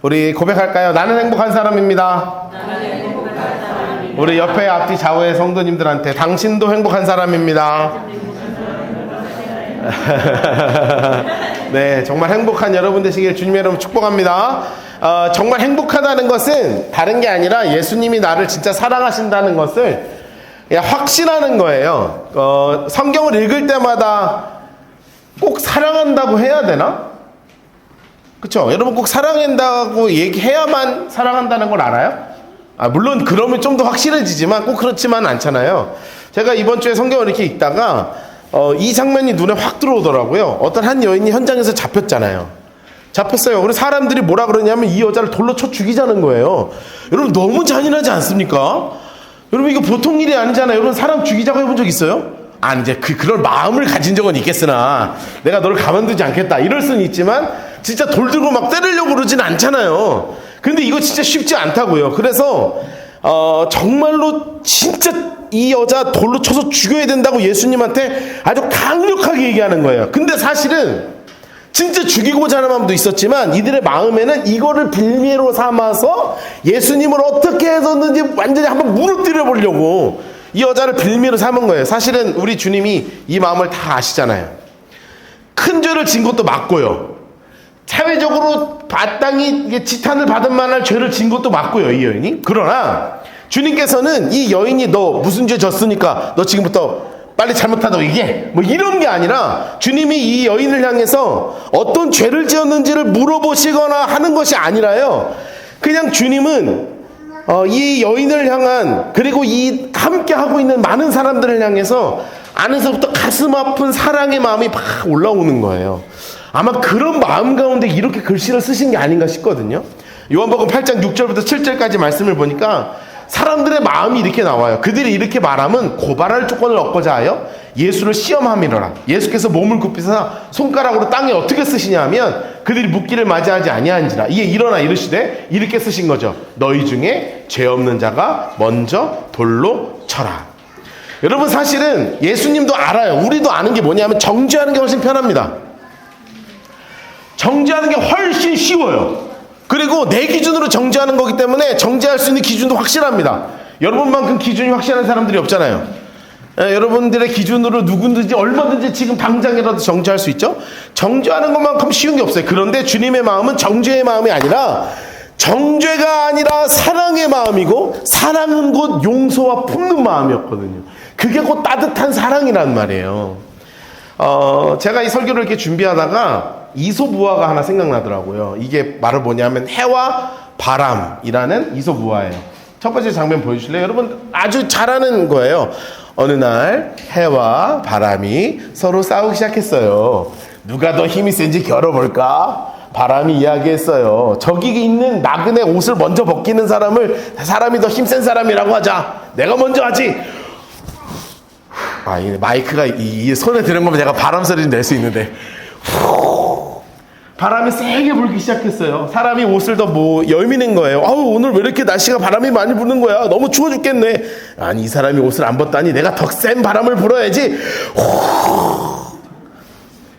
우리 고백할까요? 나는 행복한 사람입니다. 우리 옆에 앞뒤 좌우의 성도님들한테 당신도 행복한 사람입니다. 네, 정말 행복한 여러분 되시길 주님의 이름으로 축복합니다. 정말 행복하다는 것은 다른 게 아니라 예수님이 나를 진짜 사랑하신다는 것을 그냥 확신하는 거예요. 성경을 읽을 때마다 꼭 사랑한다고 해야 되나? 그쵸? 여러분 꼭 사랑한다고 얘기해야만 사랑한다는 걸 알아요? 물론 그러면 좀 더 확실해지지만 꼭 그렇지만 않잖아요. 제가 이번 주에 성경을 이렇게 읽다가 이 장면이 눈에 확 들어오더라고요. 어떤 한 여인이 현장에서 잡혔잖아요. 잡혔어요. 그래서 사람들이 뭐라 그러냐면 이 여자를 돌로 쳐 죽이자는 거예요. 여러분 너무 잔인하지 않습니까? 여러분 이거 보통 일이 아니잖아요. 여러분 사람 죽이자고 해본 적 있어요? 이제 그럴 마음을 가진 적은 있겠으나 내가 너를 가만두지 않겠다 이럴 수는 있지만 진짜 돌 들고 막 때리려고 그러진 않잖아요. 근데 이거 진짜 쉽지 않다고요. 그래서 정말로 진짜 이 여자 돌로 쳐서 죽여야 된다고 예수님한테 아주 강력하게 얘기하는 거예요. 근데 사실은 진짜 죽이고자 하는 마음도 있었지만 이들의 마음에는 이거를 빌미로 삼아서 예수님을 어떻게 해서든지 완전히 한번 무너뜨려 보려고 이 여자를 빌미로 삼은 거예요. 사실은 우리 주님이 이 마음을 다 아시잖아요. 큰 죄를 진 것도 맞고요. 사회적으로 마땅히 지탄을 받을 만한 죄를 진 것도 맞고요, 이 여인이. 그러나 주님께서는 이 여인이 너 무슨 죄 졌으니까 너 지금부터 빨리 잘못하다고 얘기해. 뭐 이런 게 아니라 주님이 이 여인을 향해서 어떤 죄를 지었는지를 물어보시거나 하는 것이 아니라요. 그냥 주님은 이 여인을 향한 그리고 이 함께 하고 있는 많은 사람들을 향해서 안에서부터 가슴 아픈 사랑의 마음이 막 올라오는 거예요. 아마 그런 마음 가운데 이렇게 글씨를 쓰신 게 아닌가 싶거든요. 요한복음 8장 6절부터 7절까지 말씀을 보니까 사람들의 마음이 이렇게 나와요. 그들이 이렇게 말하면 고발할 조건을 얻고자 하여 예수를 시험함이로라. 예수께서 몸을 굽히사 손가락으로 땅에 어떻게 쓰시냐 하면 그들이 묻기를 맞이하지 아니한지라. 이에 일어나 이르시되 이렇게 쓰신 거죠. 너희 중에 죄 없는 자가 먼저 돌로 쳐라. 여러분 사실은 예수님도 알아요. 우리도 아는 게 뭐냐면 정죄하는 게 훨씬 편합니다. 정죄하는 게 훨씬 쉬워요. 그리고 내 기준으로 정죄하는 거기 때문에 정죄할 수 있는 기준도 확실합니다. 여러분만큼 기준이 확실한 사람들이 없잖아요. 여러분들의 기준으로 누구든지 얼마든지 지금 당장이라도 정죄할 수 있죠. 정죄하는 것만큼 쉬운 게 없어요. 그런데 주님의 마음은 정죄의 마음이 아니라 정죄가 아니라 사랑의 마음이고 사랑은 곧 용서와 품는 마음이었거든요. 그게 곧 따뜻한 사랑이란 말이에요. 제가 이 설교를 이렇게 준비하다가 이솝우화가 하나 생각나더라고요. 이게 말을 뭐냐면 해와 바람이라는 이솝우화예요. 첫 번째 장면 보여주실래요? 여러분 아주 잘 아는 거예요. 어느 날 해와 바람이 서로 싸우기 시작했어요. 누가 더 힘이 센지 겨뤄볼까? 바람이 이야기했어요. 저기 있는 나그네 옷을 먼저 벗기는 사람이 더 힘센 사람이라고 하자. 내가 먼저 하지. 이 마이크가 이 손에 드는 거면 내가 바람 소리를 낼 수 있는데 바람이 세게 불기 시작했어요. 사람이 옷을 더 여미는 거예요. 오늘 왜 이렇게 날씨가 바람이 많이 부는 거야? 너무 추워 죽겠네. 아니 이 사람이 옷을 안 벗다니 내가 더 센 바람을 불어야지.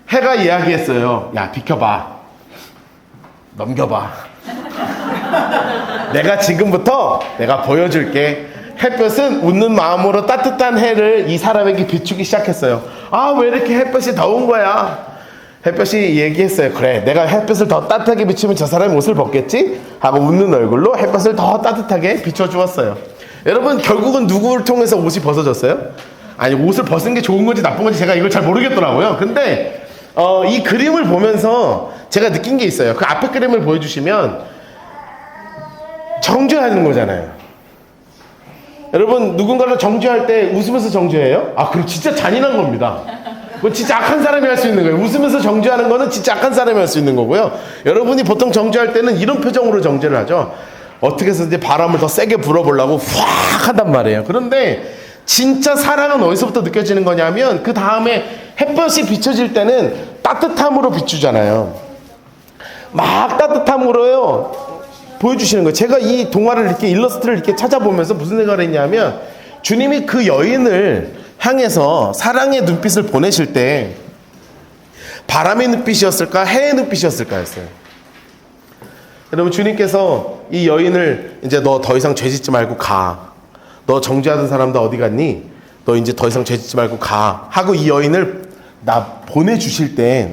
해가 이야기했어요. 야 비켜봐. 넘겨봐. 내가 지금부터 내가 보여줄게. 햇볕은 웃는 마음으로 따뜻한 해를 이 사람에게 비추기 시작했어요. 왜 이렇게 햇볕이 더운 거야? 햇볕이 얘기했어요. 그래, 내가 햇볕을 더 따뜻하게 비추면 저 사람이 옷을 벗겠지? 하고 웃는 얼굴로 햇볕을 더 따뜻하게 비춰주었어요. 여러분 결국은 누구를 통해서 옷이 벗어졌어요? 아니 옷을 벗은 게 좋은 건지 나쁜 건지 제가 이걸 잘 모르겠더라고요. 근데 이 그림을 보면서 제가 느낀 게 있어요. 그 앞에 그림을 보여주시면 정죄하는 거잖아요. 여러분 누군가를 정죄할 때 웃으면서 정죄해요? 그럼 진짜 잔인한 겁니다. 그건 진짜 악한 사람이 할 수 있는 거예요. 웃으면서 정죄하는 거는 진짜 악한 사람이 할 수 있는 거고요. 여러분이 보통 정죄할 때는 이런 표정으로 정죄를 하죠. 어떻게 해서든지 바람을 더 세게 불어보려고 확 한단 말이에요. 그런데 진짜 사랑은 어디서부터 느껴지는 거냐면 그 다음에 햇볕이 비춰질 때는 따뜻함으로 비추잖아요. 막 따뜻함으로요 보여주시는 거예요. 제가 이 동화를 이렇게 일러스트를 이렇게 찾아보면서 무슨 생각을 했냐면 주님이 그 여인을 향해서 사랑의 눈빛을 보내실 때 바람의 눈빛이었을까 해의 눈빛이었을까 했어요. 여러분, 주님께서 이 여인을 이제 너 더 이상 죄짓지 말고 가. 너 정죄하던 사람도 어디 갔니? 너 이제 더 이상 죄짓지 말고 가. 하고 이 여인을 나 보내주실 때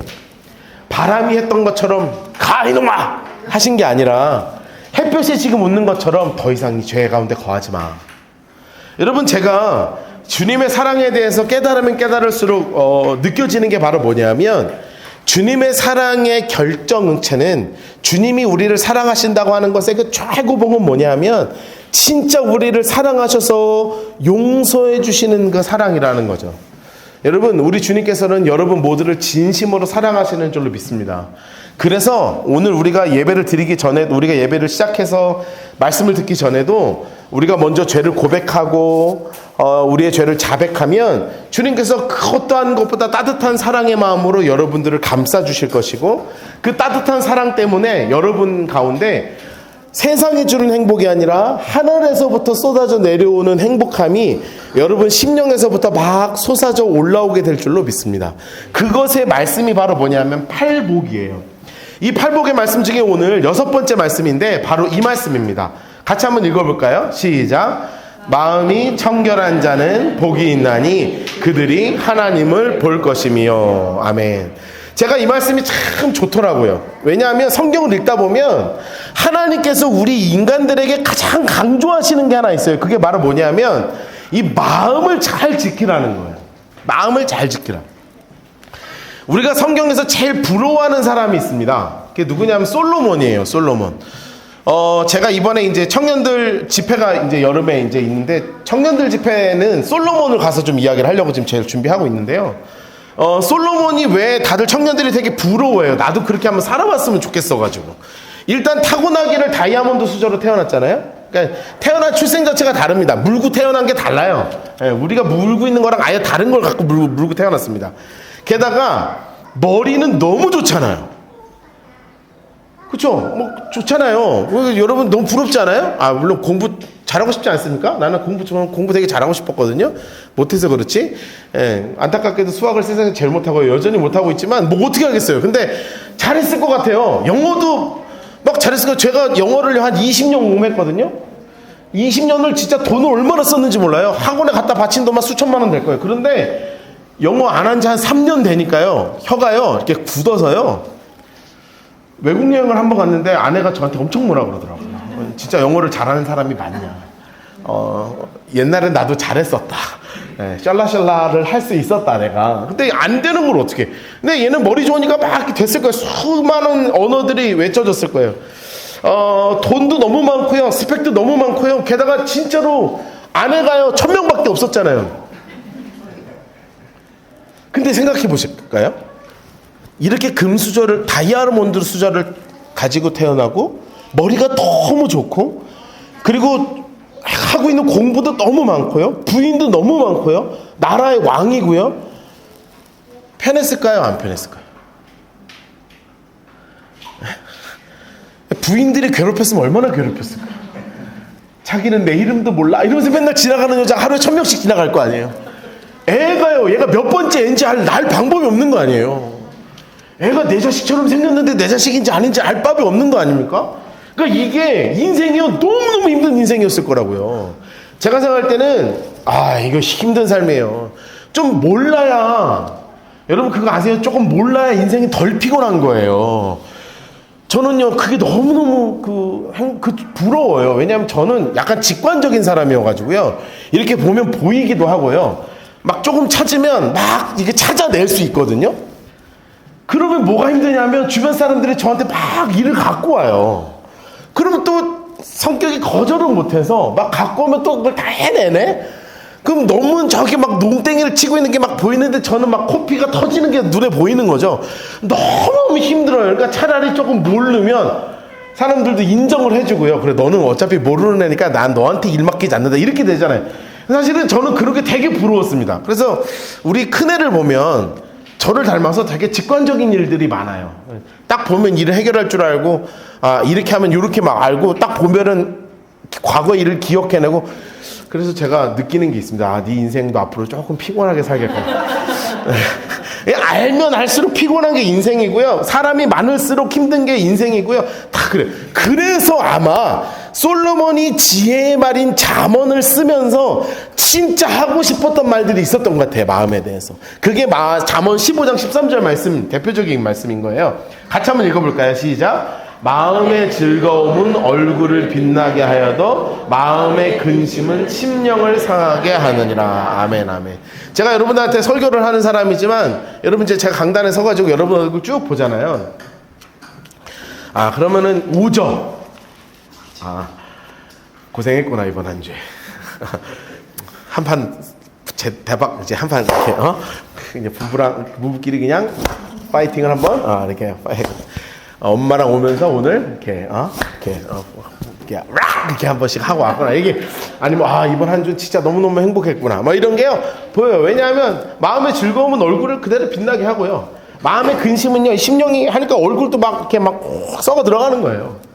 바람이 했던 것처럼 가 이놈아! 하신 게 아니라 햇볕이 지금 웃는 것처럼 더 이상 이 죄 가운데 거하지 마. 여러분, 제가 주님의 사랑에 대해서 깨달으면 깨달을수록 느껴지는 게 바로 뭐냐면 주님의 사랑의 결정체는 주님이 우리를 사랑하신다고 하는 것의 그 최고봉은 뭐냐면 진짜 우리를 사랑하셔서 용서해 주시는 그 사랑이라는 거죠. 여러분, 우리 주님께서는 여러분 모두를 진심으로 사랑하시는 줄로 믿습니다. 그래서 오늘 우리가 예배를 드리기 전에, 우리가 예배를 시작해서 말씀을 듣기 전에도 우리가 먼저 죄를 고백하고 우리의 죄를 자백하면 주님께서 그 어떠한 것보다 따뜻한 사랑의 마음으로 여러분들을 감싸 주실 것이고, 그 따뜻한 사랑 때문에 여러분 가운데 세상이 주는 행복이 아니라 하늘에서부터 쏟아져 내려오는 행복함이 여러분 심령에서부터 막 솟아져 올라오게 될 줄로 믿습니다. 그것의 말씀이 바로 뭐냐면 팔복이에요. 이 팔복의 말씀 중에 오늘 6번째 말씀인데 바로 이 말씀입니다. 같이 한번 읽어볼까요? 시작. 마음이 청결한 자는 복이 있나니 그들이 하나님을 볼 것이며. 아멘. 제가 이 말씀이 참 좋더라고요. 왜냐하면 성경을 읽다 보면 하나님께서 우리 인간들에게 가장 강조하시는 게 하나 있어요. 그게 바로 뭐냐면 이 마음을 잘 지키라는 거예요. 마음을 잘 지키라. 우리가 성경에서 제일 부러워하는 사람이 있습니다. 그게 누구냐면 솔로몬이에요. 솔로몬. 제가 이번에 이제 청년들 집회가 이제 여름에 이제 있는데, 청년들 집회는 솔로몬을 가서 좀 이야기를 하려고 지금 제가 준비하고 있는데요. 솔로몬이 왜 다들 청년들이 되게 부러워해요. 나도 그렇게 한번 살아봤으면 좋겠어가지고. 일단 타고나기를 다이아몬드 수저로 태어났잖아요. 그러니까 태어난 출생 자체가 다릅니다. 물고 태어난 게 달라요. 예, 우리가 물고 있는 거랑 아예 다른 걸 갖고 물고 태어났습니다. 게다가 머리는 너무 좋잖아요. 그쵸? 뭐 좋잖아요. 여러분 너무 부럽지 않아요? 물론 공부 잘하고 싶지 않습니까? 나는 공부 되게 잘하고 싶었거든요. 못해서 그렇지. 예, 안타깝게도 수학을 세상에 제일 못하고 여전히 못하고 있지만 뭐 어떻게 하겠어요. 근데 잘했을 것 같아요. 영어도 막 잘했을 거예요. 제가 영어를 한 20년 공부했거든요. 20년을 진짜 돈을 얼마나 썼는지 몰라요. 학원에 갖다 바친 돈만 수천만 원 될 거예요. 그런데 영어 안 한 지 한 3년 되니까요, 혀가요 이렇게 굳어서요, 외국 여행을 한번 갔는데 아내가 저한테 엄청 뭐라 그러더라고요. 진짜 영어를 잘하는 사람이 맞냐. 옛날엔 나도 잘했었다. 네, 샬라샬라를 할 수 있었다 내가. 근데 안 되는 걸 어떻게. 근데 얘는 머리 좋으니까 막 됐을 거예요. 수많은 언어들이 외쳐졌을 거예요. 돈도 너무 많고요. 스펙도 너무 많고요. 게다가 진짜로 아내가요 1000명밖에 없었잖아요. 근데 생각해 보실까요? 이렇게 금수저를, 다이아몬드 수저를 가지고 태어나고, 머리가 너무 좋고, 그리고 하고 있는 공부도 너무 많고요, 부인도 너무 많고요, 나라의 왕이고요. 편했을까요? 안 편했을까요? 부인들이 괴롭혔으면 얼마나 괴롭혔을까요? 자기는 내 이름도 몰라 이러면서 맨날 지나가는 여자 하루에 1000명씩 지나갈 거 아니에요. 애가요, 얘가 몇 번째 애인지 알 방법이 없는 거 아니에요. 애가 내 자식처럼 생겼는데 내 자식인지 아닌지 알 법이 없는 거 아닙니까? 그러니까 이게 인생이요, 너무너무 힘든 인생이었을 거라고요. 제가 생각할 때는 이거 힘든 삶이에요. 좀 몰라야, 여러분 그거 아세요? 조금 몰라야 인생이 덜 피곤한 거예요. 저는요 그게 너무너무 부러워요. 왜냐하면 저는 약간 직관적인 사람이어가지고요, 이렇게 보면 보이기도 하고요, 막 조금 찾으면 막 이게 찾아낼 수 있거든요. 그러면 뭐가 힘드냐면 주변 사람들이 저한테 막 일을 갖고 와요. 그러면 또 성격이 거절을 못해서 막 갖고 오면 또 그걸 다 해내네? 그럼 너무 저기 막 농땡이를 치고 있는 게 막 보이는데 저는 막 코피가 터지는 게 눈에 보이는 거죠. 너무 힘들어요. 그러니까 차라리 조금 모르면 사람들도 인정을 해주고요. 그래, 너는 어차피 모르는 애니까 난 너한테 일 맡기지 않는다, 이렇게 되잖아요. 사실은 저는 그런 게 되게 부러웠습니다. 그래서 우리 큰애를 보면 저를 닮아서 되게 직관적인 일들이 많아요. 딱 보면 일을 해결할 줄 알고, 이렇게 하면 이렇게 막 알고, 딱 보면은 과거 일을 기억해내고. 그래서 제가 느끼는 게 있습니다. 네 인생도 앞으로 조금 피곤하게 살겠구나. 알면 알수록 피곤한 게 인생이고요. 사람이 많을수록 힘든 게 인생이고요. 다 그래. 그래서 아마 솔로몬이 지혜의 말인 잠언을 쓰면서 진짜 하고 싶었던 말들이 있었던 것 같아요. 마음에 대해서. 그게 잠언 15장 13절 말씀, 대표적인 말씀인 거예요. 같이 한번 읽어볼까요? 시작. 마음의 즐거움은 얼굴을 빛나게 하여도 마음의 근심은 심령을 상하게 하느니라. 아멘, 아멘. 제가 여러분들한테 설교를 하는 사람이지만 여러분 이제 제가 강단에 서가지고 여러분 얼굴 쭉 보잖아요. 그러면은 오죠. 고생했구나 이번 한 주에. 한판 대박 이제 한판 이렇게 이제 부부끼리 그냥 파이팅을 한번 이렇게 엄마랑 오면서 오늘 이렇게 한 번씩 하고 왔거나 이게 아니면 이번 한 주 진짜 너무너무 행복했구나 이런 게요 보여요. 왜냐하면 마음의 즐거움은 얼굴을 그대로 빛나게 하고요. 마음의 근심은요 심령이 하니까 얼굴도 이렇게 썩어 들어가는 거예요.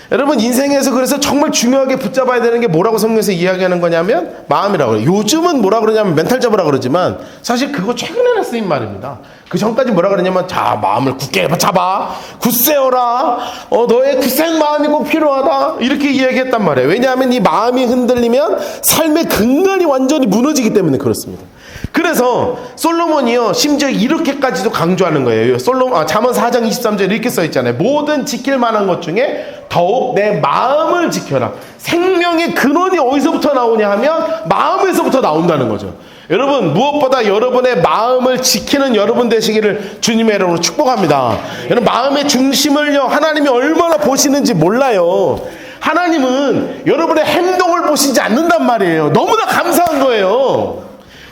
여러분 인생에서 그래서 정말 중요하게 붙잡아야 되는 게 뭐라고 성경에서 이야기하는 거냐면 마음이라고 그래요. 요즘은 뭐라 그러냐면 멘탈 잡으라 그러지만 사실 그거 최근에 쓰인 말입니다. 그 전까지 뭐라 그러냐면 자 마음을 굳게 잡아 굳세어라 너의 굳센 마음이 꼭 필요하다 이렇게 이야기했단 말이에요. 왜냐하면 이 마음이 흔들리면 삶의 근간이 완전히 무너지기 때문에 그렇습니다. 그래서 솔로몬이요 심지어 이렇게까지도 강조하는 거예요. 잠언 4장 23절 이렇게 써있잖아요. 모든 지킬 만한 것 중에 더욱 내 마음을 지켜라. 생명의 근원이 어디서부터 나오냐 하면 마음에서부터 나온다는 거죠. 여러분 무엇보다 여러분의 마음을 지키는 여러분 되시기를 주님의 이름으로 축복합니다. 여러분 마음의 중심을요 하나님이 얼마나 보시는지 몰라요. 하나님은 여러분의 행동을 보시지 않는단 말이에요. 너무나 감사한 거예요.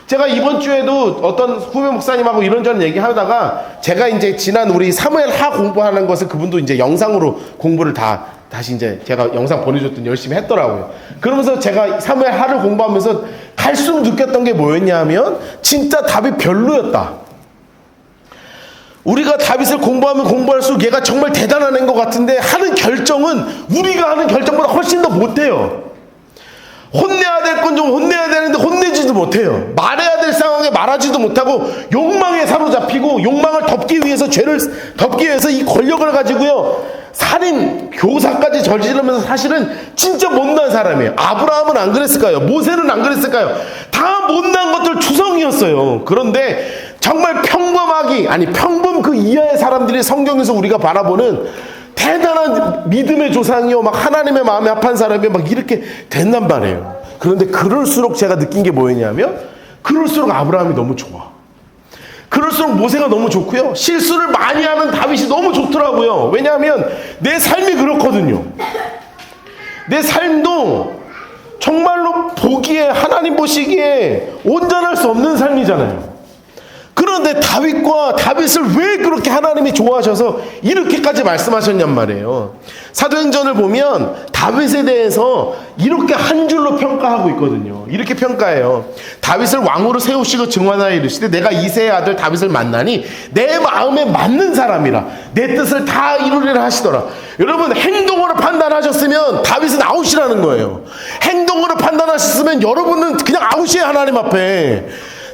제가 이번 주에도 어떤 후배 목사님하고 이런저런 얘기하다가 제가 이제 지난 우리 사무엘 하 공부하는 것을 그분도 이제 영상으로 공부를 다시 이제 제가 영상 보내줬더니 열심히 했더라고요. 그러면서 제가 사무엘 하를 공부하면서 갈수록 느꼈던 게 뭐였냐면 진짜 답이 별로였다. 우리가 다윗을 공부하면 공부할수록 얘가 정말 대단한 애인 것 같은데 하는 결정은 우리가 하는 결정보다 훨씬 더 못해요. 혼내야 될 건 좀 혼내야 되는데 혼내지도 못해요. 말해야 될 상황에 말하지도 못하고 욕망에 사로잡히고 욕망을 덮기 위해서 죄를 덮기 위해서 이 권력을 가지고요 살인, 교사까지 저지르면서 사실은 진짜 못난 사람이에요. 아브라함은 안 그랬을까요? 모세는 안 그랬을까요? 다 못난 것들 투성이었어요. 그런데 정말 평범 그 이하의 사람들이 성경에서 우리가 바라보는 대단한 믿음의 조상이요 막 하나님의 마음에 합한 사람이 막 이렇게 된단 말이에요. 그런데 그럴수록 제가 느낀 게 뭐였냐면 그럴수록 아브라함이 너무 좋아. 그럴수록 모세가 너무 좋고요. 실수를 많이 하는 다윗이 너무 좋더라고요. 왜냐하면 내 삶이 그렇거든요. 내 삶도 정말로 보기에 하나님 보시기에 온전할 수 없는 삶이잖아요. 그런데 다윗을 왜 그렇게 하나님이 좋아하셔서 이렇게까지 말씀하셨냔 말이에요. 사도행전을 보면 다윗에 대해서 이렇게 한 줄로 평가하고 있거든요. 이렇게 평가해요. 다윗을 왕으로 세우시고 증언하여 이르시되 내가 이새의 아들 다윗을 만나니 내 마음에 맞는 사람이라 내 뜻을 다 이루리라 하시더라. 여러분 행동으로 판단하셨으면 다윗은 아웃이라는 거예요. 행동으로 판단하셨으면 여러분은 그냥 아웃이에요. 하나님 앞에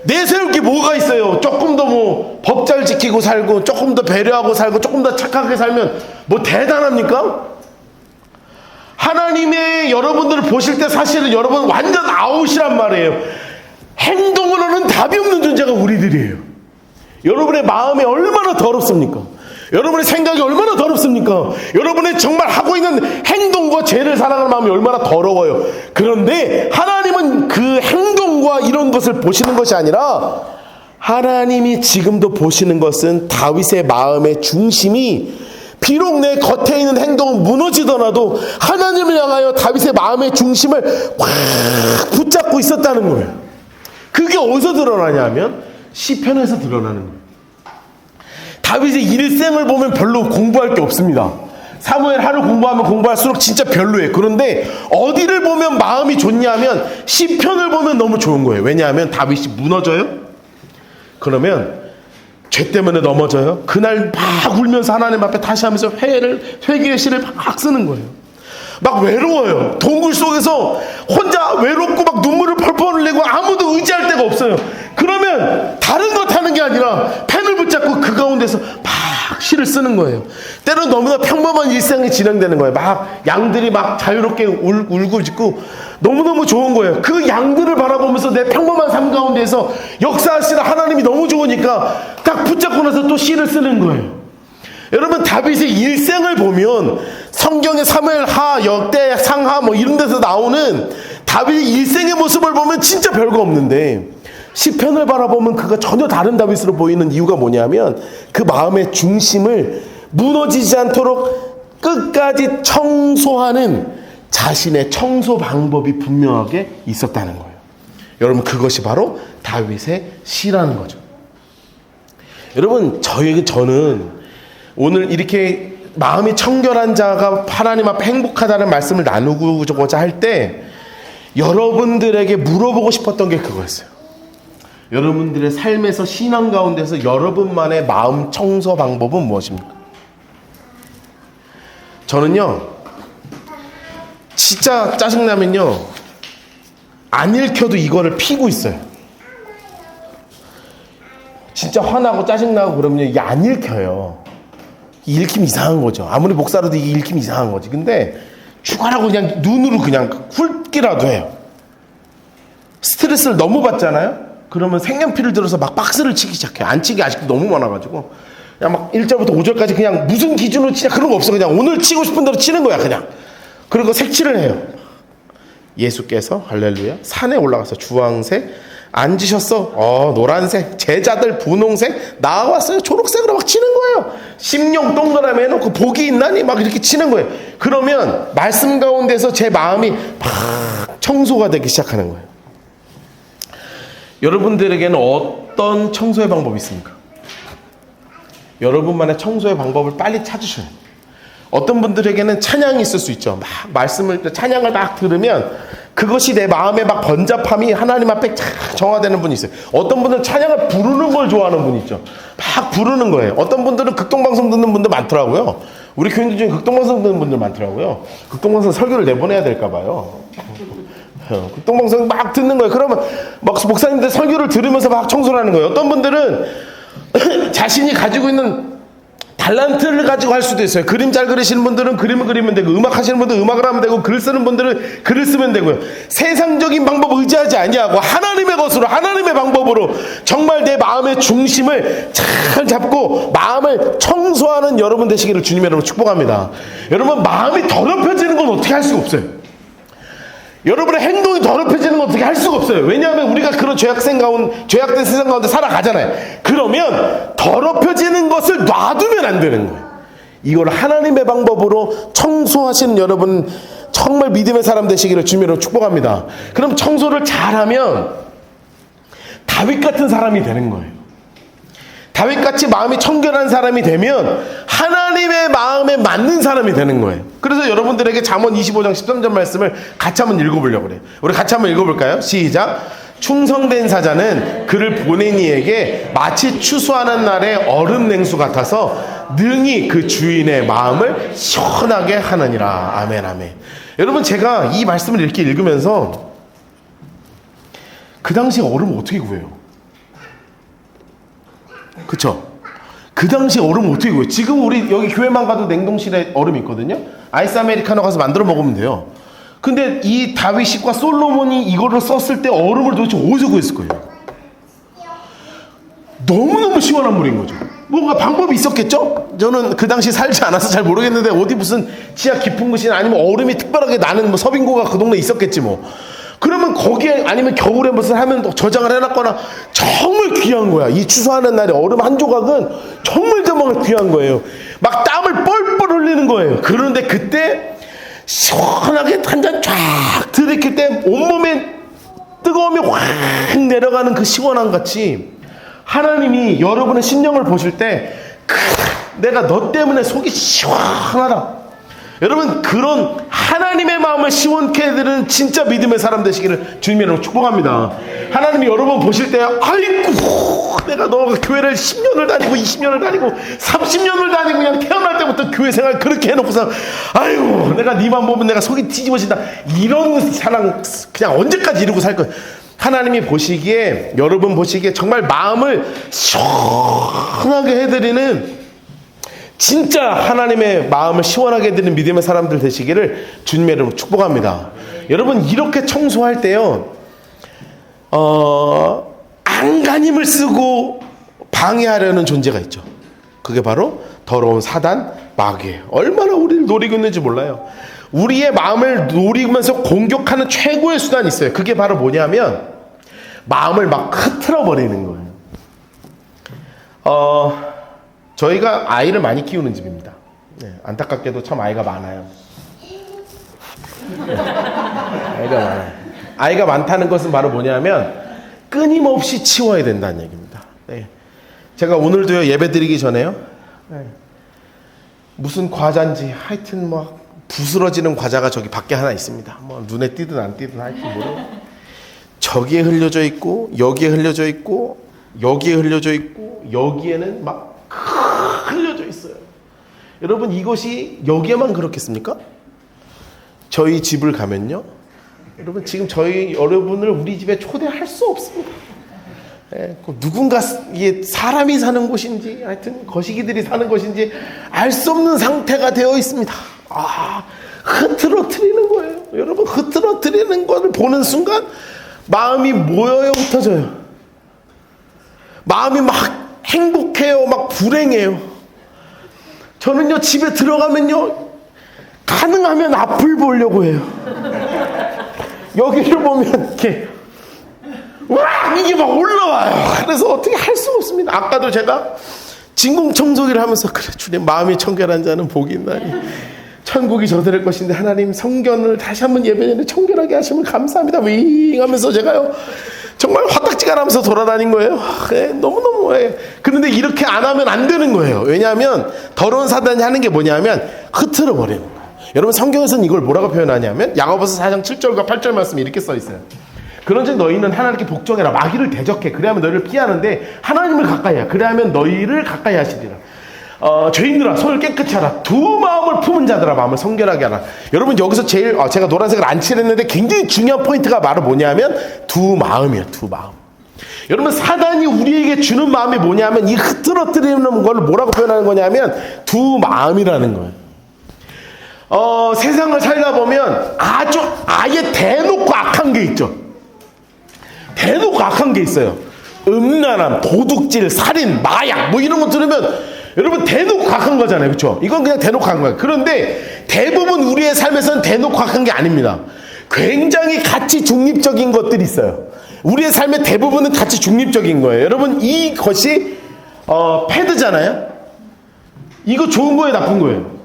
내세울 게 뭐가 있어요? 조금 더 법 잘 지키고 살고 조금 더 배려하고 살고 조금 더 착하게 살면 뭐 대단합니까? 하나님의 여러분들을 보실 때 사실은 여러분 완전 아웃이란 말이에요. 행동으로는 답이 없는 존재가 우리들이에요. 여러분의 마음이 얼마나 더럽습니까? 여러분의 생각이 얼마나 더럽습니까? 여러분의 정말 하고 있는 행동과 죄를 사랑하는 마음이 얼마나 더러워요. 그런데 하나님은 그 행동과 이런 것을 보시는 것이 아니라 하나님이 지금도 보시는 것은 다윗의 마음의 중심이 비록 내 겉에 있는 행동은 무너지더라도 하나님을 향하여 다윗의 마음의 중심을 확 붙잡고 있었다는 거예요. 그게 어디서 드러나냐면 시편에서 드러나는 거예요. 다윗의 일생을 보면 별로 공부할 게 없습니다. 사무엘 하를 공부하면 공부할수록 진짜 별로예요. 그런데 어디를 보면 마음이 좋냐면 시편을 보면 너무 좋은 거예요. 왜냐하면 다윗이 무너져요? 그러면 죄 때문에 넘어져요? 그날 막 울면서 하나님 앞에 다시 하면서 회개의 시를 막 쓰는 거예요. 막 외로워요. 동굴 속에서 혼자 외롭고 막 눈물을 펄펄 흘리고 아무도 의지할 데가 없어요. 그러면 다른 것 하는 게 아니라 펜을 붙잡고 그 가운데서 막 시를 쓰는 거예요. 때로는 너무나 평범한 일상이 진행되는 거예요. 막 양들이 막 자유롭게 울고 짖고 너무너무 좋은 거예요. 그 양들을 바라보면서 내 평범한 삶 가운데서 역사하시는 하나님이 너무 좋으니까 딱 붙잡고 나서 또 시를 쓰는 거예요. 여러분, 다윗의 일생을 보면 성경의 사무엘하, 역대, 상하 뭐 이런 데서 나오는 다윗의 일생의 모습을 보면 진짜 별거 없는데 시편을 바라보면 그가 전혀 다른 다윗으로 보이는 이유가 뭐냐면 그 마음의 중심을 무너지지 않도록 끝까지 청소하는 자신의 청소 방법이 분명하게 있었다는 거예요. 여러분, 그것이 바로 다윗의 시라는 거죠. 여러분, 저는 오늘 이렇게 마음이 청결한 자가 하나님 앞에 행복하다는 말씀을 나누고자 할 때 여러분들에게 물어보고 싶었던 게 그거였어요. 여러분들의 삶에서 신앙 가운데서 여러분만의 마음 청소 방법은 무엇입니까? 저는요, 진짜 짜증나면요, 안 읽혀도 이거를 피고 있어요. 진짜 화나고 짜증나고 그러면 이게 안 읽혀요. 읽힘 이상한 거죠. 아무리 목사라도 이게 읽힘 이상한 거지. 근데 죽어라고 그냥 눈으로 그냥 훑기라도 해요. 스트레스를 너무 받잖아요. 그러면 색연필을 들어서 막 박스를 치기 시작해요. 안 치기 아직도 너무 많아가지고 그냥 막 1절부터 5절까지 그냥 무슨 기준으로 치냐 그런 거 없어. 그냥 오늘 치고 싶은 대로 치는 거야 그냥. 그리고 색칠을 해요. 예수께서 할렐루야 산에 올라가서 주황색 앉으셨어. 노란색, 제자들 분홍색, 나왔어요. 초록색으로 막 치는 거예요. 심령 동그라미 해놓고 복이 있나니 막 이렇게 치는 거예요. 그러면 말씀 가운데서 제 마음이 막 청소가 되기 시작하는 거예요. 여러분들에게는 어떤 청소의 방법이 있습니까? 여러분만의 청소의 방법을 빨리 찾으셔야 돼요. 어떤 분들에게는 찬양이 있을 수 있죠. 막 찬양을 막 들으면 그것이 내 마음에 막 번잡함이 하나님 앞에 쫙 정화되는 분이 있어요. 어떤 분들은 찬양을 부르는 걸 좋아하는 분이 있죠. 막 부르는 거예요. 어떤 분들은 극동방송 듣는 분들 많더라고요. 우리 교인들 중에 극동방송 듣는 분들 많더라고요. 극동방송 설교를 내보내야 될까 봐요. 극동방송 막 듣는 거예요. 그러면 막 목사님들 설교를 들으면서 막 청소를 하는 거예요. 어떤 분들은 자신이 가지고 있는 달란트를 가지고 할 수도 있어요. 그림 잘 그리시는 분들은 그림을 그리면 되고, 음악 하시는 분들은 음악을 하면 되고, 글 쓰는 분들은 글을 쓰면 되고요. 세상적인 방법 의지하지 아니하고 하나님의 것으로, 하나님의 방법으로 정말 내 마음의 중심을 잘 잡고 마음을 청소하는 여러분 되시기를 주님의 이름으로 축복합니다. 여러분, 마음이 더럽혀지는 건 어떻게 할 수가 없어요. 여러분의 행동이 더럽혀지는 건 어떻게 할 수가 없어요. 왜냐하면 우리가 그런 죄악된 세상 가운데 살아가잖아요. 그러면 더럽혀지는 것을 놔두면 안 되는 거예요. 이걸 하나님의 방법으로 청소하시는 여러분 정말 믿음의 사람 되시기를 주님으로 축복합니다. 그럼 청소를 잘하면 다윗 같은 사람이 되는 거예요. 다윗같이 마음이 청결한 사람이 되면 하나님의 마음에 맞는 사람이 되는 거예요. 그래서 여러분들에게 잠언 25장 13절 말씀을 같이 한번 읽어보려고 그래요. 우리 같이 한번 읽어볼까요? 시작. 충성된 사자는 그를 보낸 이에게 마치 추수하는 날의 얼음 냉수 같아서 능히 그 주인의 마음을 시원하게 하느니라. 아멘 아멘. 여러분, 제가 이 말씀을 이렇게 읽으면서 그 당시 얼음 어떻게 구해요? 그쵸? 그 당시 얼음 어떻게 구해요? 지금 우리 여기 교회만 가도 냉동실에 얼음이 있거든요. 아이스 아메리카노 가서 만들어 먹으면 돼요. 근데 이 다윗과 솔로몬이 이거를 썼을 때 얼음을 도대체 어디서 구했을 거예요? 너무너무 시원한 물인 거죠. 뭔가 방법이 있었겠죠? 저는 그 당시 살지 않아서 잘 모르겠는데 어디 무슨 지하 깊은 곳이나 아니면 얼음이 특별하게 나는 뭐 서빙고가 그 동네에 있었겠지 뭐. 그러면 거기에 아니면 겨울에 무슨 하면 저장을 해놨거나 정말 귀한 거야. 이 추수하는 날에 얼음 한 조각은 정말 귀한 거예요. 막 땀을 뻘뻘 흘리는 거예요. 그런데 그때 시원하게 한 잔 쫙 들이킬 때 온몸에 뜨거움이 확 내려가는 그 시원함 같이 하나님이 여러분의 심령을 보실 때 내가 너 때문에 속이 시원하다. 여러분, 그런 하나님의 마음을 시원케 해드리는 진짜 믿음의 사람 되시기를 주님의 이름으로 축복합니다. 하나님이 여러분 보실 때 아이고 내가 너가 교회를 10년을 다니고 20년을 다니고 30년을 다니고 그냥 태어날 때부터 교회 생활 그렇게 해놓고서 아이고 내가 네만 보면 내가 속이 뒤집어진다. 이런 사랑 그냥 언제까지 이러고 살 거야. 하나님이 보시기에, 여러분 보시기에 정말 마음을 시원하게 해드리는, 진짜 하나님의 마음을 시원하게 해드리는 믿음의 사람들 되시기를 주님의 이름으로 축복합니다. 여러분, 이렇게 청소할 때요, 안간힘을 쓰고 방해하려는 존재가 있죠. 그게 바로 더러운 사단, 마귀예요. 얼마나 우리를 노리고 있는지 몰라요. 우리의 마음을 노리면서 공격하는 최고의 수단이 있어요. 그게 바로 뭐냐면 마음을 막 흐트러 버리는 거예요. 저희가 아이를 많이 키우는 집입니다. 네, 안타깝게도 참 아이가 많아요. 아이가 많아요. 아이가 많다는 것은 바로 뭐냐면 끊임없이 치워야 된다는 얘기입니다. 네. 제가 오늘도요, 예배 드리기 전에요, 네, 무슨 과자인지 하여튼 뭐 부스러지는 과자가 저기 밖에 하나 있습니다. 뭐 눈에 띄든 안 띄든 하여튼 모르고, 저기에 흘려져 있고, 여기에 흘려져 있고, 여기에 흘려져 있고, 여기에는 막 흘려져 있어요. 여러분, 이것이 여기에만 그렇겠습니까? 저희 집을 가면요, 여러분, 지금 여러분을 우리 집에 초대할 수 없습니다. 예, 누군가, 이게 사람이 사는 곳인지, 하여튼 거시기들이 사는 곳인지 알 수 없는 상태가 되어 있습니다. 흐트러뜨리는 거예요. 여러분, 흐트러뜨리는 거를 보는 순간 마음이 모여요, 흩어져요. 마음이 막 행복해요, 막 불행해요. 저는요, 집에 들어가면요, 가능하면 앞을 보려고 해요. 여기를 보면 이렇게 이게 막 올라와요. 그래서 어떻게 할 수가 없습니다. 아까도 제가 진공청소기를 하면서, 그래 주님, 마음이 청결한 자는 복이 있나니 천국이 저들의 것인데, 하나님 성전을 다시 한번 예배전에 청결하게 하시면 감사합니다 윙 하면서 제가요 정말 화딱지가 나면서 돌아다닌 거예요. 너무너무. 그런데 이렇게 안 하면 안 되는 거예요. 왜냐하면 더러운 사단이 하는 게 뭐냐면 흐트러 버리는 거예요. 여러분, 성경에서는 이걸 뭐라고 표현하냐면 야고보서 4장 7절과 8절 말씀이 이렇게 써 있어요. 그런즉 너희는 하나님께 복종해라. 마귀를 대적해. 그래야면 너희를 피하는데 하나님을 가까이 해. 그래야면 너희를 가까이 하시리라. 죄인들아, 손을 깨끗이 하라. 두 마음을 품은 자들아, 마음을 성결하게 하라. 여러분, 여기서 제일 제가 노란색을 안 칠했는데 굉장히 중요한 포인트가 바로 뭐냐면 두 마음이에요. 두 마음. 여러분, 사단이 우리에게 주는 마음이 뭐냐면, 이 흐트러뜨리는 걸 뭐라고 표현하는 거냐면 두 마음이라는 거예요. 세상을 살다 보면 아예 대놓고 악한 게 있죠. 대놓고 악한 게 있어요. 음란함, 도둑질, 살인, 마약 뭐 이런 거 들으면 여러분 대놓고 악한 거잖아요. 그렇죠? 이건 그냥 대놓고 악한 거예요. 그런데 대부분 우리의 삶에서는 대놓고 악한 게 아닙니다. 굉장히 가치 중립적인 것들이 있어요. 우리의 삶의 대부분은 가치 중립적인 거예요. 여러분, 이것이 패드잖아요. 이거 좋은 거예요, 나쁜 거예요?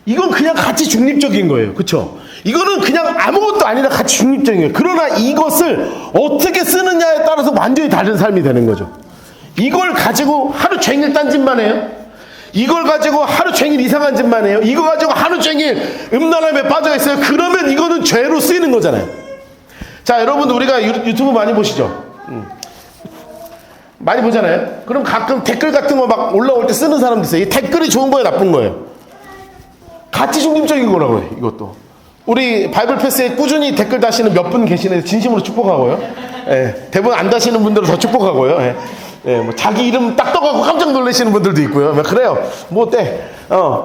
이건 그냥 가치 중립적인 거예요. 그렇죠? 이거는 그냥 아무것도 아니라 가치 중립적인 거예요. 그러나 이것을 어떻게 쓰느냐에 따라서 완전히 다른 삶이 되는 거죠. 이걸 가지고 하루 종일 딴짓만 해요. 이걸 가지고 하루 종일 이상한 짓만 해요. 이거 가지고 하루 종일 음란함에 빠져 있어요. 그러면 이거는 죄로 쓰이는 거잖아요. 자, 여러분, 우리가 유튜브 많이 보시죠? 많이 보잖아요. 그럼 가끔 댓글 같은 거 막 올라올 때 쓰는 사람도 있어요. 이 댓글이 좋은 거예요, 나쁜 거예요? 가치 중립적인 거라고 해요. 이것도 우리 바이블 패스에 꾸준히 댓글 다시는 몇 분 계시는데 진심으로 축복하고요. 예, 대부분 안 다시는 분들은 더 축복하고요. 뭐 자기 이름 딱 떠가고 깜짝 놀라시는 분들도 있고요. 그래요. 뭐 어때?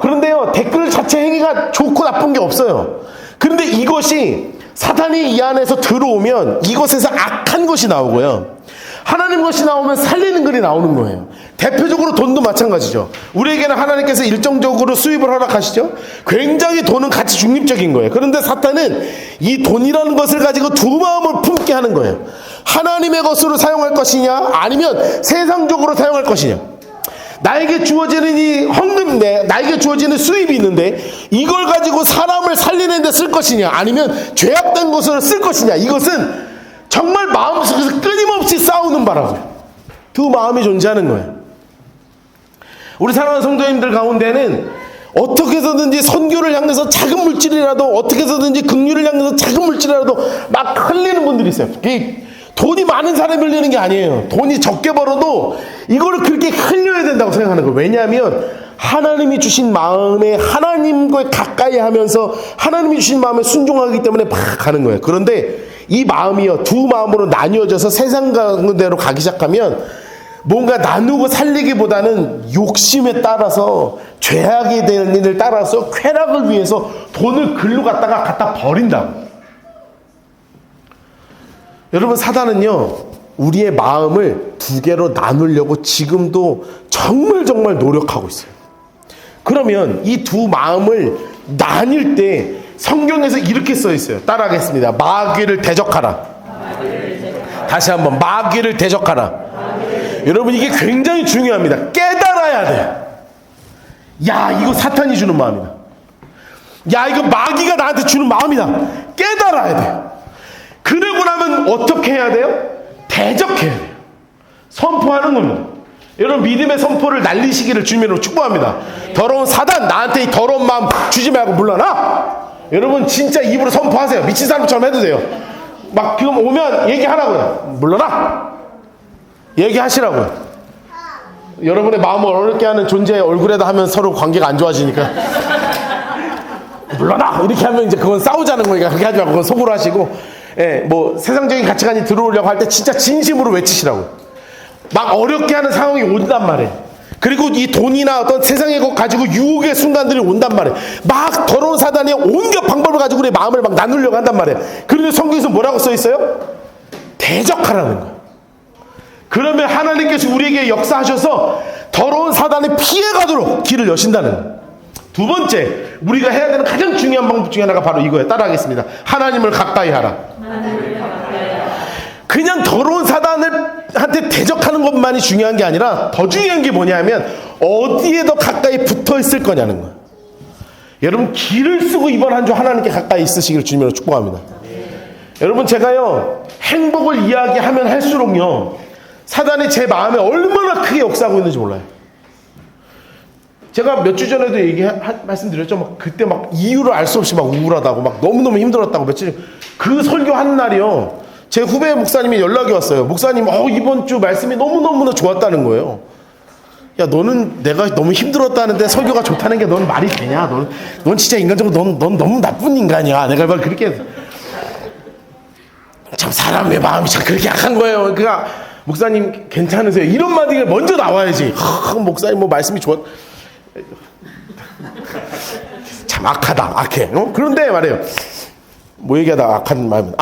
그런데요, 댓글 자체 행위가 좋고 나쁜 게 없어요. 그런데 이것이 사탄이 이 안에서 들어오면 이것에서 악한 것이 나오고요, 하나님 것이 나오면 살리는 글이 나오는 거예요. 대표적으로 돈도 마찬가지죠. 우리에게는 하나님께서 일정적으로 수입을 허락하시죠. 굉장히 돈은 가치 중립적인 거예요. 그런데 사탄은 이 돈이라는 것을 가지고 두 마음을 품게 하는 거예요. 하나님의 것으로 사용할 것이냐, 아니면 세상적으로 사용할 것이냐. 나에게 주어지는 이 헌금인데, 나에게 주어지는 수입이 있는데 이걸 가지고 사람을 살리는 데 쓸 것이냐, 아니면 죄악된 것으로 쓸 것이냐. 이것은 정말 마음속에서 끊임없이 싸우는 바라고요. 두 마음이 존재하는 거예요. 우리 사랑하는 성도님들 가운데는 어떻게 해서든지 선교를 향해서 작은 물질이라도, 어떻게 해서든지 긍휼을 향해서 작은 물질이라도 막 흘리는 분들이 있어요. 돈이 많은 사람이 흘리는 게 아니에요. 돈이 적게 벌어도 이거를 그렇게 흘려야 된다고 생각하는 거예요. 왜냐하면 하나님이 주신 마음에 하나님과 가까이 하면서 하나님이 주신 마음에 순종하기 때문에 막 가는 거예요. 그런데 이 마음이요, 두 마음으로 나뉘어져서 세상 가운데로 가기 시작하면 뭔가 나누고 살리기보다는 욕심에 따라서, 죄악이 되는 일을 따라서 쾌락을 위해서 돈을 글로 갖다 버린다고. 여러분, 사단은요, 우리의 마음을 두 개로 나누려고 지금도 정말 노력하고 있어요. 그러면 이 두 마음을 나뉠 때 성경에서 이렇게 써 있어요. 따라하겠습니다. 마귀를 대적하라. 다시 한번, 마귀를 대적하라. 여러분, 이게 굉장히 중요합니다. 깨달아야 돼요. 야, 이거 사탄이 주는 마음이다. 야, 이거 마귀가 나한테 주는 마음이다. 깨달아야 돼요. 그러고 나면 어떻게 해야 돼요? 대적해야 돼요. 선포하는 겁니다. 여러분, 믿음의 선포를 날리시기를 주님으로 축복합니다. 더러운 사단, 나한테 이 더러운 마음 주지 말고 물러나. 여러분, 진짜 입으로 선포하세요. 미친 사람처럼 해도 돼요. 막 지금 오면 얘기하라고요. 물러나. 얘기하시라고요. 여러분의 마음을 어렵게 하는 존재의 얼굴에다 하면 서로 관계가 안 좋아지니까 물러나 이렇게 하면 이제 그건 싸우자는 거니까 그렇게 하지 말고 그건 속으로 하시고, 예, 뭐 세상적인 가치관이 들어오려고 할 때 진짜 진심으로 외치시라고요. 막 어렵게 하는 상황이 온단 말이에요. 그리고 이 돈이나 어떤 세상의 것 가지고 유혹의 순간들이 온단 말이에요. 막 더러운 사단이 온갖 방법을 가지고 우리의 마음을 막 나누려고 한단 말이에요. 그런데 성경에서 뭐라고 써 있어요? 대적하라는 거예요. 그러면 하나님께서 우리에게 역사하셔서 더러운 사단에 피해가도록 길을 여신다는 거예요. 두 번째, 우리가 해야 되는 가장 중요한 방법 중에 하나가 바로 이거예요. 따라하겠습니다. 하나님을 가까이 하라. 그냥 더러운 사단한테 대적하는 것만이 중요한 게 아니라 더 중요한 게 뭐냐면 어디에 더 가까이 붙어 있을 거냐는 거예요. 여러분, 길을 쓰고 이번 한 주 하나님께 가까이 있으시기를 주님으로 축복합니다. 여러분, 제가요, 행복을 이야기하면 할수록요, 사단이 제 마음에 얼마나 크게 역사하고 있는지 몰라요. 제가 몇 주 전에도 말씀드렸죠. 막 그때 막 이유를 알 수 없이 막 우울하다고, 막 너무너무 힘들었다고, 며칠, 그 설교하는 날이요, 제 후배 목사님이 연락이 왔어요. 목사님, 이번 주 말씀이 너무너무나 좋았다는 거예요. 야, 너는 내가 너무 힘들었다는데 설교가 좋다는 게 넌 말이 되냐? 넌 진짜 인간적으로 넌 너무 나쁜 인간이야. 내가 막 그렇게, 참 사람의 마음이 참 그렇게 약한 거예요. 그러니까 목사님 괜찮으세요? 이런 말이 먼저 나와야지. 목사님 뭐 말씀이 좋았, 참 악하다, 악해. 그런데 말이에요. 뭐 얘기하다 악한 마음은,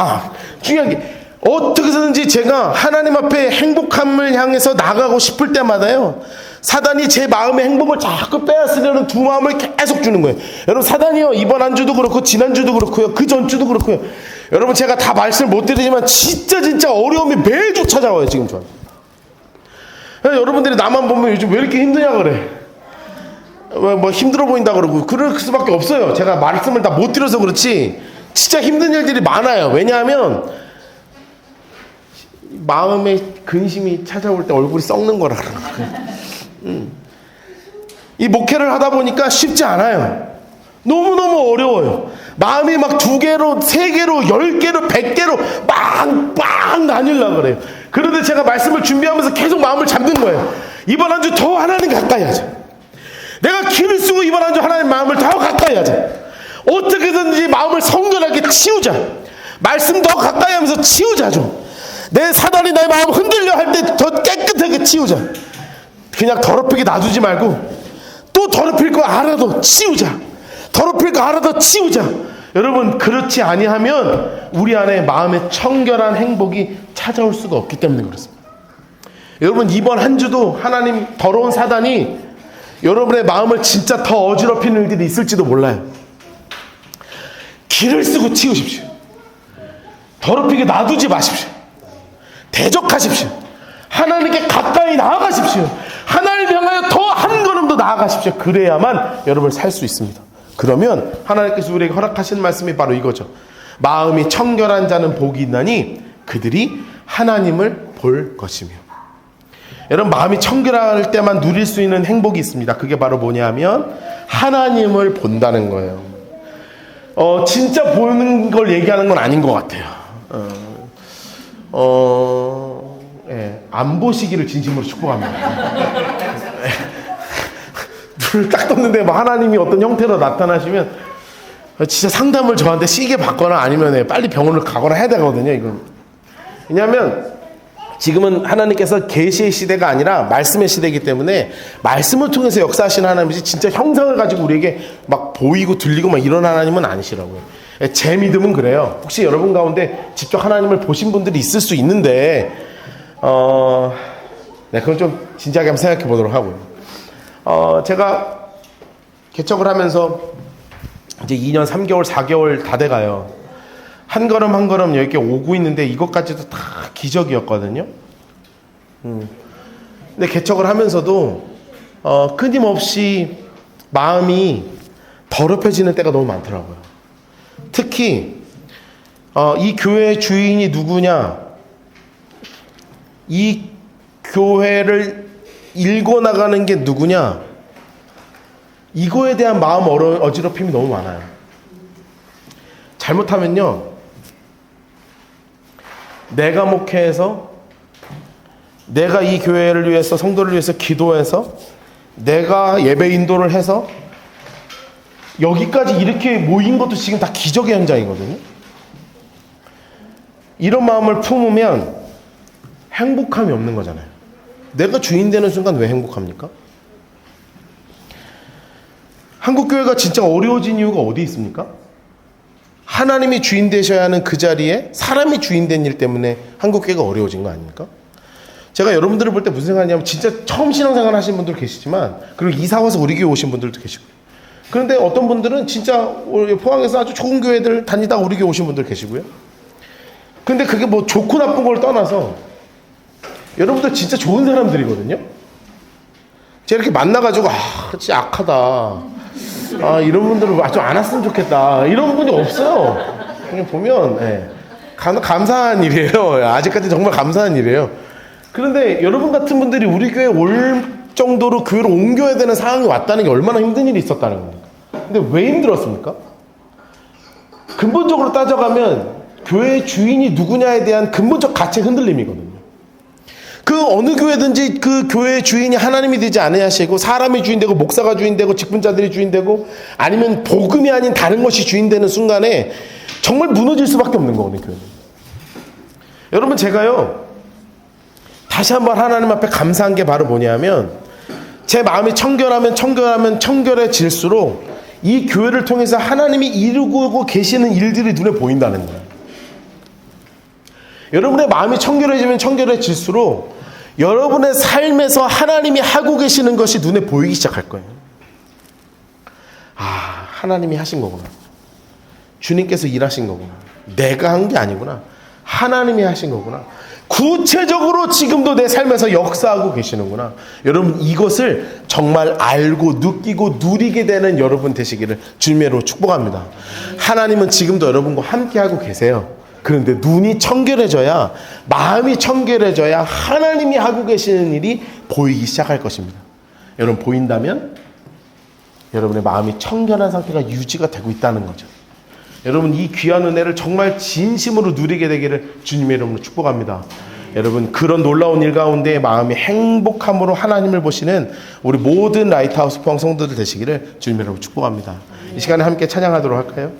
중요한 게, 어떻게 해서든지 제가 하나님 앞에 행복함을 향해서 나가고 싶을 때마다요, 사단이 제 마음의 행복을 자꾸 빼앗으려는 두 마음을 계속 주는 거예요. 여러분, 사단이요, 이번 한 주도 그렇고 지난주도 그렇고요, 그 전주도 그렇고요, 여러분, 제가 다 말씀을 못 드리지만 진짜 어려움이 매주 찾아와요. 지금 저는. 여러분들이 나만 보면 요즘 왜 이렇게 힘드냐 그래. 뭐 힘들어 보인다 그러고 그럴 수밖에 없어요. 제가 말씀을 다 못 드려서 그렇지 진짜 힘든 일들이 많아요. 왜냐하면 마음의 근심이 찾아올 때 얼굴이 썩는 거라 그런 거예요. 이 목회를 하다 보니까 쉽지 않아요. 너무너무 어려워요. 마음이 막 2개로, 3개로, 10개로, 100개로 빵빵 나뉘려고 그래요. 그런데 제가 말씀을 준비하면서 계속 마음을 잡는 거예요. 이번 한 주 더 하나님 가까이 하자. 내가 길을 쓰고 이번 한 주 하나님 마음을 더 가까이 하자. 어떻게든지 마음을 성결하게 치우자. 말씀 더 가까이 하면서 치우자 좀. 내 사단이 나의 마음 흔들려 할 때 더 깨끗하게 치우자. 그냥 더럽히게 놔두지 말고 또 더럽힐 거 알아도 치우자. 더럽힐 거 알아도 치우자. 여러분, 그렇지 아니하면 우리 안에 마음의 청결한 행복이 찾아올 수가 없기 때문에 그렇습니다. 여러분, 이번 한 주도 하나님 더러운 사단이 여러분의 마음을 진짜 더 어지럽히는 일들이 있을지도 몰라요. 길을 쓰고 치우십시오. 더럽히게 놔두지 마십시오. 대적하십시오. 하나님께 가까이 나아가십시오. 하나님 향하여 더 한 걸음 더 나아가십시오. 그래야만 여러분 살 수 있습니다. 그러면 하나님께서 우리에게 허락하시는 말씀이 바로 이거죠. 마음이 청결한 자는 복이 있나니 그들이 하나님을 볼 것이며. 여러분, 마음이 청결할 때만 누릴 수 있는 행복이 있습니다. 그게 바로 뭐냐면 하나님을 본다는 거예요. 진짜 보는 걸 얘기하는 건 아닌 것 같아요. 안 보시기를 진심으로 축복합니다. 눈을 딱 떴는데 뭐 하나님이 어떤 형태로 나타나시면 진짜 상담을 저한테 시게 받거나 아니면 빨리 병원을 가거나 해야 되거든요, 이건. 왜냐하면 지금은 하나님께서 계시의 시대가 아니라 말씀의 시대이기 때문에 말씀을 통해서 역사하시는 하나님이지 진짜 형상을 가지고 우리에게 막 보이고 들리고 막 이런 하나님은 아니시라고요. 제 믿음은 그래요. 혹시 여러분 가운데 직접 하나님을 보신 분들이 있을 수 있는데 네, 그건 좀 진지하게 한번 생각해 보도록 하고요. 제가 개척을 하면서 이제 2년 3개월 4개월 다 돼가요. 한 걸음 한 걸음 여기 오고 있는데 이것까지도 다 기적이었거든요. 근데 개척을 하면서도 끊임없이 마음이 더럽혀지는 때가 너무 많더라고요. 특히 이 교회의 주인이 누구냐, 이 교회를 일궈 나가는 게 누구냐, 이거에 대한 마음 어지럽힘이 너무 많아요. 잘못하면요, 내가 목회해서, 내가 이 교회를 위해서, 성도를 위해서 기도해서, 내가 예배 인도를 해서 여기까지 이렇게 모인 것도 지금 다 기적의 현장이거든요. 이런 마음을 품으면 행복함이 없는 거잖아요. 내가 주인 되는 순간 왜 행복합니까? 한국교회가 진짜 어려워진 이유가 어디 있습니까? 하나님이 주인 되셔야 하는 그 자리에 사람이 주인 된 일 때문에 한국교회가 어려워진 거 아닙니까? 제가 여러분들을 볼 때 무슨 생각하냐면 진짜 처음 신앙생활 하신 분들 계시지만, 그리고 이사 와서 우리 교회 오신 분들도 계시고, 그런데 어떤 분들은 진짜 포항에서 아주 좋은 교회들 다니다가 우리 교회 오신 분들 계시고요. 근데 그게 뭐 좋고 나쁜 걸 떠나서 여러분들 진짜 좋은 사람들이거든요. 제가 이렇게 만나가지고 진짜 악하다, 이런 분들은 좀 안 왔으면 좋겠다, 이런 분이 없어요. 그냥 보면 감사한 일이에요. 아직까지 정말 감사한 일이에요. 그런데 여러분 같은 분들이 우리 교회에 올 정도로 교회로 옮겨야 되는 상황이 왔다는 게 얼마나 힘든 일이 있었다는 겁니까? 근데 왜 힘들었습니까? 근본적으로 따져가면 교회의 주인이 누구냐에 대한 근본적 가치의 흔들림이거든요. 그 어느 교회든지 그 교회의 주인이 하나님이 되지 않으시고 사람이 주인되고 목사가 주인되고 직분자들이 주인되고 아니면 복음이 아닌 다른 것이 주인되는 순간에 정말 무너질 수밖에 없는 거거든요, 교회는. 여러분, 제가요 다시 한번 하나님 앞에 감사한 게 바로 뭐냐면, 제 마음이 청결해질수록 이 교회를 통해서 하나님이 이루고 계시는 일들이 눈에 보인다는 거예요. 여러분의 마음이 청결해지면 청결해질수록 여러분의 삶에서 하나님이 하고 계시는 것이 눈에 보이기 시작할 거예요. 하나님이 하신 거구나. 주님께서 일하신 거구나. 내가 한 게 아니구나. 하나님이 하신 거구나. 구체적으로 지금도 내 삶에서 역사하고 계시는구나. 여러분, 이것을 정말 알고 느끼고 누리게 되는 여러분 되시기를 주님으로 축복합니다. 하나님은 지금도 여러분과 함께하고 계세요. 그런데 눈이 청결해져야, 마음이 청결해져야 하나님이 하고 계시는 일이 보이기 시작할 것입니다. 여러분, 보인다면 여러분의 마음이 청결한 상태가 유지가 되고 있다는 거죠. 여러분, 이 귀한 은혜를 정말 진심으로 누리게 되기를 주님의 이름으로 축복합니다. 여러분, 그런 놀라운 일 가운데 마음이 행복함으로 하나님을 보시는 우리 모든 라이트하우스 포항 성도들 되시기를 주님의 이름으로 축복합니다. 이 시간에 함께 찬양하도록 할까요?